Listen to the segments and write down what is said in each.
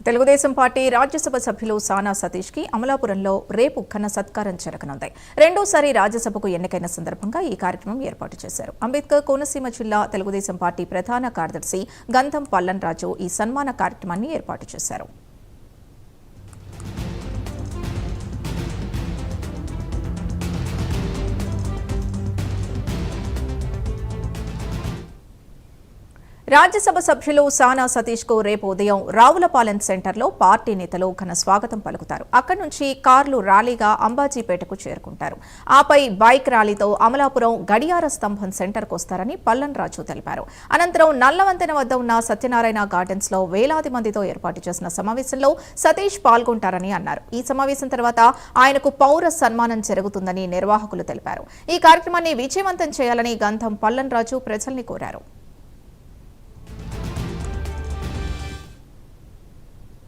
Telugu Desam party Rajya Sabha సభ్యులు సానా సతీష్కి అమలాపురంలో రేపు ఘన సత్కారం జరగనుంది. రెండోసారి రాజ్యసభకు ఎన్నికైన సందర్భంగా ఈ కార్యక్రమం ఏర్పాటు చేశారు. అంబేద్కర్ కోనసీమ జిల్లా తెలుగుదేశం పార్టీ ప్రధాన కార్యదర్శి గంధం పల్లన్ రాజు ఈ సన్మాన కార్యక్రమాన్ని ఏర్పాటు చేశారు. రాజ్యసభ సభ్యులు సానా సతీష్ కు రేపు ఉదయం రావులపాలెం సెంటర్లో పార్టీ నేతలు ఘన స్వాగతం పలుకుతారు. అక్కడి నుంచి కార్లు ర్యాలీగా అంబాజీపేటకు చేరుకుంటారు. ఆపై బైక్ ర్యాలీతో అమలాపురం గడియార స్తంభం సెంటర్కు వస్తారని పల్లన్ రాజు తెలిపారు. అనంతరం నల్లవంతెన వద్ద ఉన్న సత్యనారాయణ గార్డెన్స్ లో వేలాది మందితో ఏర్పాటు చేసిన సమావేశంలో సతీష్ పాల్గొంటారని అన్నారు. ఈ సమావేశం తర్వాత ఆయనకు పౌర సన్మానం జరుగుతుందని నిర్వాహకులు తెలిపారు. ఈ కార్యక్రమాన్ని విజయవంతం చేయాలని గంధం పల్లన్ రాజు ప్రజల్ని కోరారు.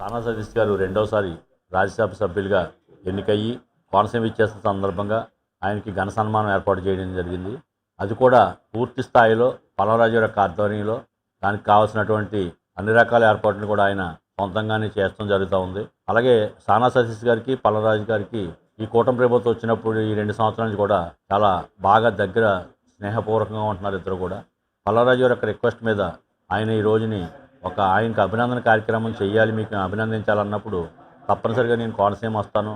సానా సతీష్ గారు రెండోసారి రాజ్యసభ సభ్యులుగా ఎన్నికయ్యి కోనసీమ ఇచ్చేసిన సందర్భంగా ఆయనకి ఘన సన్మానం ఏర్పాటు చేయడం జరిగింది. అది కూడా పూర్తి స్థాయిలో పల్లవరాజు యొక్క ఆధ్వర్యంలో దానికి కావాల్సినటువంటి అన్ని రకాల ఏర్పాట్లను కూడా ఆయన సొంతంగానే చేయడం జరుగుతూ ఉంది. అలాగే సానా సతీష్ గారికి పల్లవరాజు గారికి ఈ కూటమి ప్రభుత్వం వచ్చినప్పుడు ఈ 2 సంవత్సరాల నుంచి కూడా చాలా బాగా దగ్గర స్నేహపూర్వకంగా ఉంటున్నారు ఇద్దరు కూడా. పల్లవరాజు గారి యొక్క రిక్వెస్ట్ మీద ఆయన ఈ రోజుని ఆయనకు అభినందన కార్యక్రమం చేయాలి, మీకు అభినందించాలన్నప్పుడు తప్పనిసరిగా నేను కోనసీమ వస్తాను,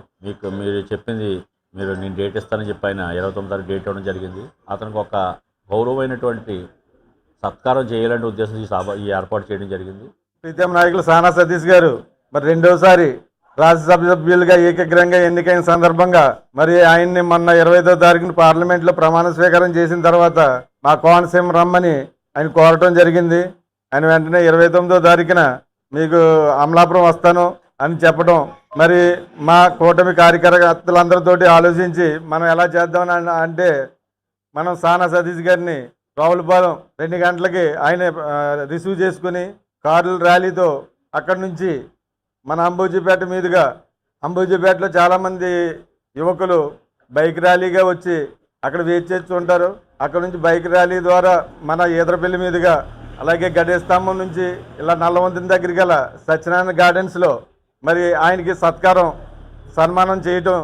మీరు చెప్పింది నేను డేట్ ఇస్తానని చెప్పి ఆయన 29 తారీఖు డేట్ ఇవ్వడం జరిగింది. అతనికి ఒక గౌరవమైనటువంటి సత్కారం చేయాలనే ఉద్దేశం ఈ ఏర్పాటు చేయడం జరిగింది. ప్రీతం నాయకులు సానా సతీష్ గారు మరి రెండోసారి రాజ్యసభ సభ్యులుగా ఏకగ్రంగా ఎన్నికైన సందర్భంగా మరి ఆయన్ని మొన్న 25వ తారీఖున పార్లమెంట్లో ప్రమాణ స్వీకారం చేసిన తర్వాత మా కోనసీమ రమ్మని ఆయన కోరటం జరిగింది. ఆయన వెంటనే 29వ తారీఖున మీకు అమలాపురం వస్తాను అని చెప్పడం, మరి మా కూటమి కార్యకర్తలందరితోటి ఆలోచించి మనం ఎలా చేద్దామని అంటే మనం సానా సతీష్ గారిని రావులపాలెం 2 గంటలకి ఆయన రిసీవ్ చేసుకుని కార్ల ర్యాలీతో అక్కడి నుంచి మన అంబోజీపేట మీదుగా, అంబోజీపేటలో చాలామంది యువకులు బైక్ ర్యాలీగా వచ్చి అక్కడ వెయిట్ చేస్తూ ఉంటారు. అక్కడ నుంచి బైక్ ర్యాలీ ద్వారా మన ఈదరపల్లి మీదుగా అలాగే గడియ స్తంభం నుంచి ఇలా నల్లవంతెన దగ్గరికి గల సత్యనారాయణ గార్డెన్స్లో మరి ఆయనకి సన్మానం చేయటం